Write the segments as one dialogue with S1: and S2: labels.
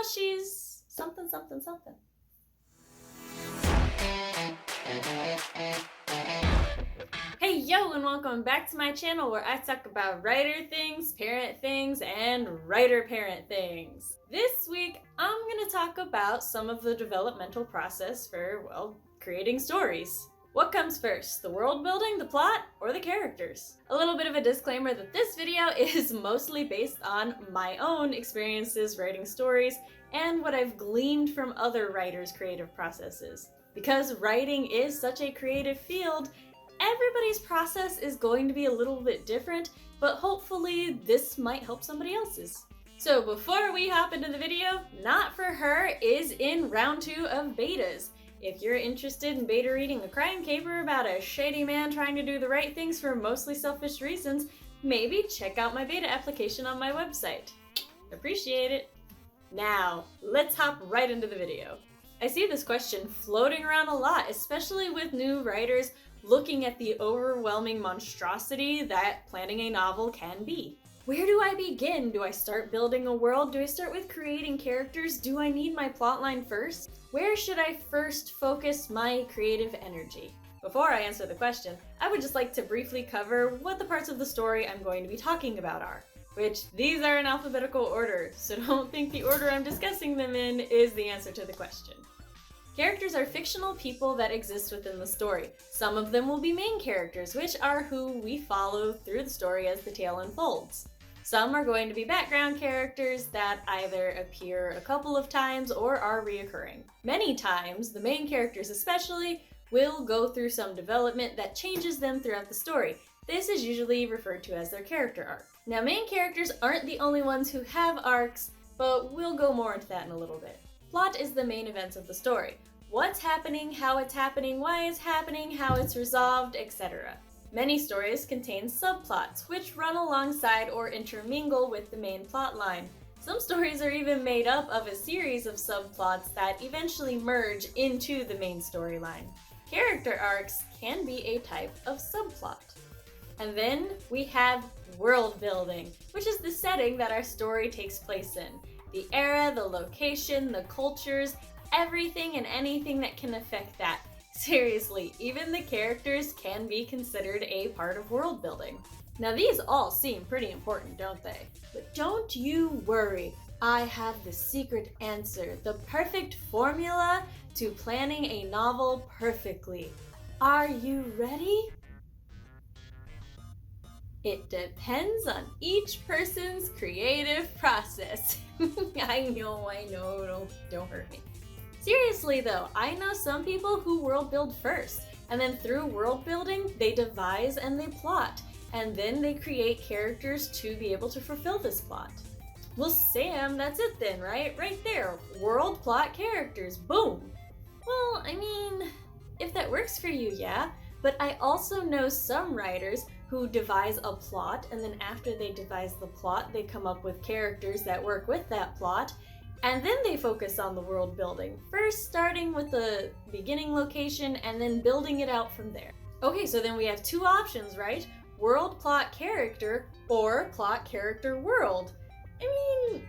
S1: she's something, something, something. Hey yo, and welcome back to my channel where I talk about writer things, parent things, and writer-parent things. This week, I'm gonna talk about some of the developmental process for, well, creating stories. What comes first, the world building, the plot, or the characters? A little bit of a disclaimer that this video is mostly based on my own experiences writing stories and what I've gleaned from other writers' creative processes. Because writing is such a creative field, everybody's process is going to be a little bit different, but hopefully this might help somebody else's. So before we hop into the video, Not For Her is in round 2 of betas. If you're interested in beta reading a crime caper about a shady man trying to do the right things for mostly selfish reasons, maybe check out my beta application on my website. Appreciate it. Now, let's hop right into the video. I see this question floating around a lot, especially with new writers looking at the overwhelming monstrosity that planning a novel can be. Where do I begin? Do I start building a world? Do I start with creating characters? Do I need my plotline first? Where should I first focus my creative energy? Before I answer the question, I would just like to briefly cover what the parts of the story I'm going to be talking about are, which these are in alphabetical order, so don't think the order I'm discussing them in is the answer to the question. Characters are fictional people that exist within the story. Some of them will be main characters, which are who we follow through the story as the tale unfolds. Some are going to be background characters that either appear a couple of times or are reoccurring. Many times, the main characters especially will go through some development that changes them throughout the story. This is usually referred to as their character arc. Now, main characters aren't the only ones who have arcs, but we'll go more into that in a little bit. Plot is the main events of the story. What's happening, how it's happening, why it's happening, how it's resolved, etc. Many stories contain subplots, which run alongside or intermingle with the main plot line. Some stories are even made up of a series of subplots that eventually merge into the main storyline. Character arcs can be a type of subplot. And then we have world building, which is the setting that our story takes place in. The era, the location, the cultures, everything and anything that can affect that. Seriously, even the characters can be considered a part of world building. Now these all seem pretty important, don't they? But don't you worry, I have the secret answer, the perfect formula to planning a novel perfectly. Are you ready? It depends on each person's creative process. I know, don't hurt me. Seriously though, I know some people who world build first, and then through world building, they devise and they plot, and then they create characters to be able to fulfill this plot. Well, Sam, that's it then, right? Right there. World, plot, characters. Boom! Well, I mean, if that works for you, yeah. But I also know some writers who devise a plot, and then after they devise the plot, they come up with characters that work with that plot, and then they focus on the world building, first starting with the beginning location and then building it out from there. Okay, so then we have two options, right? World, plot, character, or plot, character, world. I mean,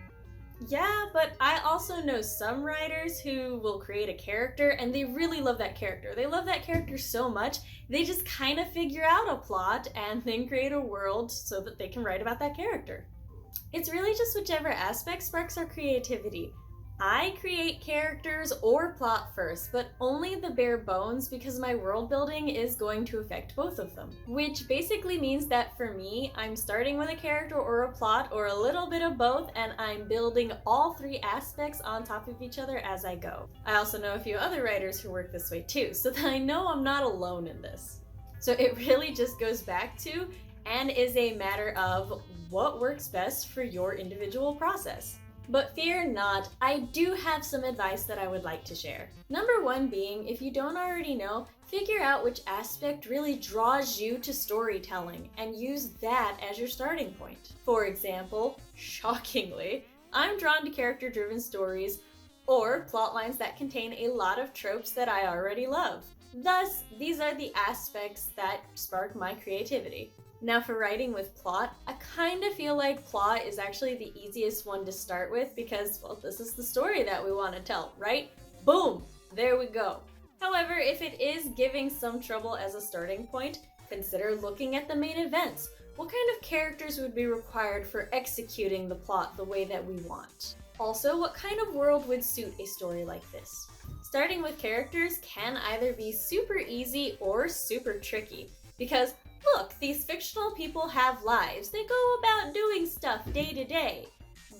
S1: yeah, but I also know some writers who will create a character and they really love that character. They love that character so much, they just kind of figure out a plot and then create a world so that they can write about that character. It's really just whichever aspect sparks our creativity. I create characters or plot first, but only the bare bones because my world building is going to affect both of them. Which basically means that for me, I'm starting with a character or a plot or a little bit of both, and I'm building all three aspects on top of each other as I go. I also know a few other writers who work this way too, so that I know I'm not alone in this. So it really just goes back to and is a matter of what works best for your individual process. But fear not, I do have some advice that I would like to share. Number one being, if you don't already know, figure out which aspect really draws you to storytelling and use that as your starting point. For example, shockingly, I'm drawn to character-driven stories or plotlines that contain a lot of tropes that I already love. Thus, these are the aspects that spark my creativity. Now for writing with plot, I kind of feel like plot is actually the easiest one to start with because, well, this is the story that we want to tell, right? Boom! There we go. However, if it is giving some trouble as a starting point, consider looking at the main events. What kind of characters would be required for executing the plot the way that we want? Also, what kind of world would suit a story like this? Starting with characters can either be super easy or super tricky, because look, these fictional people have lives. They go about doing stuff day to day.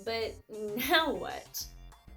S1: But now what?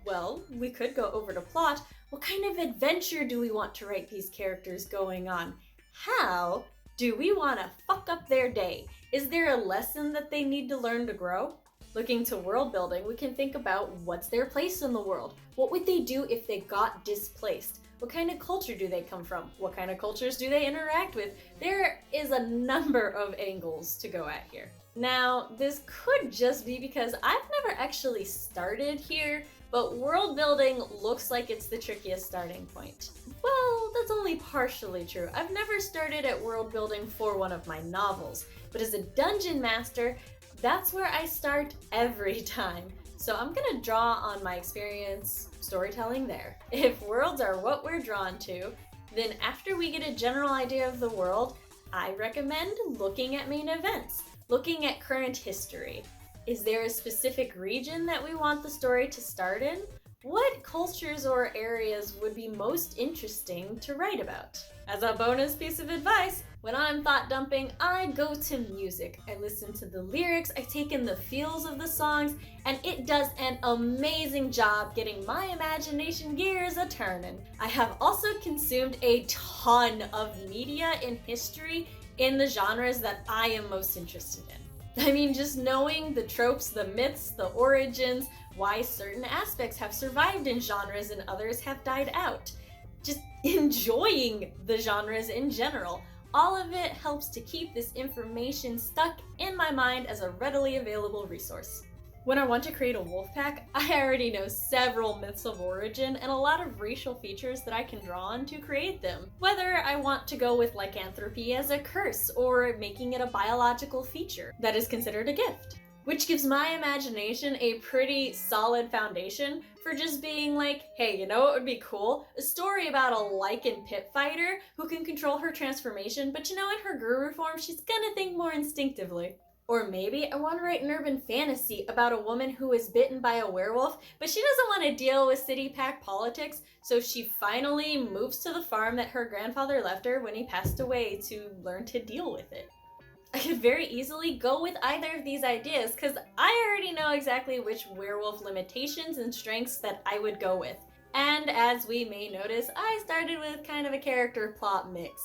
S1: Well, we could go over to plot. What kind of adventure do we want to write these characters going on? How do we want to fuck up their day? Is there a lesson that they need to learn to grow? Looking to world building, we can think about what's their place in the world. What would they do if they got displaced? What kind of culture do they come from? What kind of cultures do they interact with? There is a number of angles to go at here. Now, this could just be because I've never actually started here, but world building looks like it's the trickiest starting point. Well, that's only partially true. I've never started at world building for one of my novels, but as a dungeon master, that's where I start every time. So I'm gonna draw on my experience storytelling there. If worlds are what we're drawn to, then after we get a general idea of the world, I recommend looking at main events, looking at current history. Is there a specific region that we want the story to start in? What cultures or areas would be most interesting to write about? As a bonus piece of advice, when I'm thought dumping, I go to music. I listen to the lyrics, I take in the feels of the songs, and it does an amazing job getting my imagination gears a-turning. I have also consumed a ton of media and history in the genres that I am most interested in. I mean, just knowing the tropes, the myths, the origins, why certain aspects have survived in genres and others have died out. Just enjoying the genres in general. All of it helps to keep this information stuck in my mind as a readily available resource. When I want to create a wolf pack, I already know several myths of origin and a lot of racial features that I can draw on to create them. Whether I want to go with lycanthropy as a curse or making it a biological feature that is considered a gift, which gives my imagination a pretty solid foundation for just being like, hey, you know what would be cool? A story about a lichen pit fighter who can control her transformation, but you know, in her guru form, she's gonna think more instinctively. Or maybe I want to write an urban fantasy about a woman who is bitten by a werewolf, but she doesn't want to deal with city pack politics, so she finally moves to the farm that her grandfather left her when he passed away to learn to deal with it. I could very easily go with either of these ideas because I already know exactly which werewolf limitations and strengths that I would go with. And as we may notice, I started with kind of a character plot mix.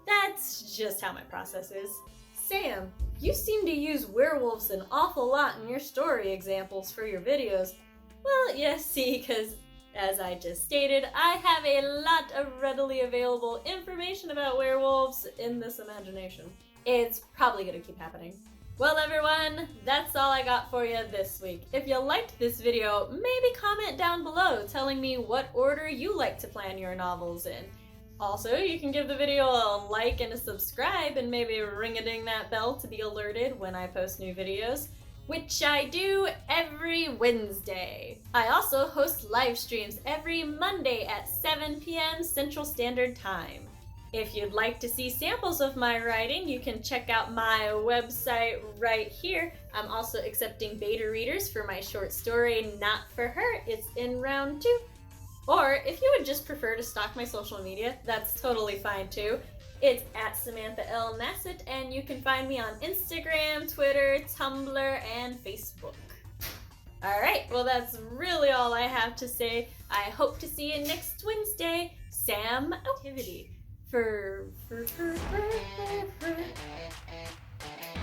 S1: That's just how my process is. Sam, you seem to use werewolves an awful lot in your story examples for your videos. Well, yes, see, because as I just stated, I have a lot of readily available information about werewolves in this imagination. It's probably gonna keep happening. Well everyone, that's all I got for you this week. If you liked this video, maybe comment down below telling me what order you like to plan your novels in. Also, you can give the video a like and a subscribe and maybe ring-a-ding that bell to be alerted when I post new videos, which I do every Wednesday. I also host live streams every Monday at 7 p.m. Central Standard Time. If you'd like to see samples of my writing, you can check out my website right here. I'm also accepting beta readers for my short story, Not For Her. It's in round 2. Or if you would just prefer to stalk my social media, that's totally fine too. It's at Samantha L. Nasset, and you can find me on Instagram, Twitter, Tumblr, and Facebook. Alright, well that's really all I have to say. I hope to see you next Wednesday. Sam Activity.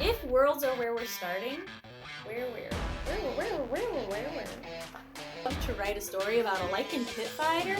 S1: If worlds are where we're starting, where? To write a story about a lichen pit fighter?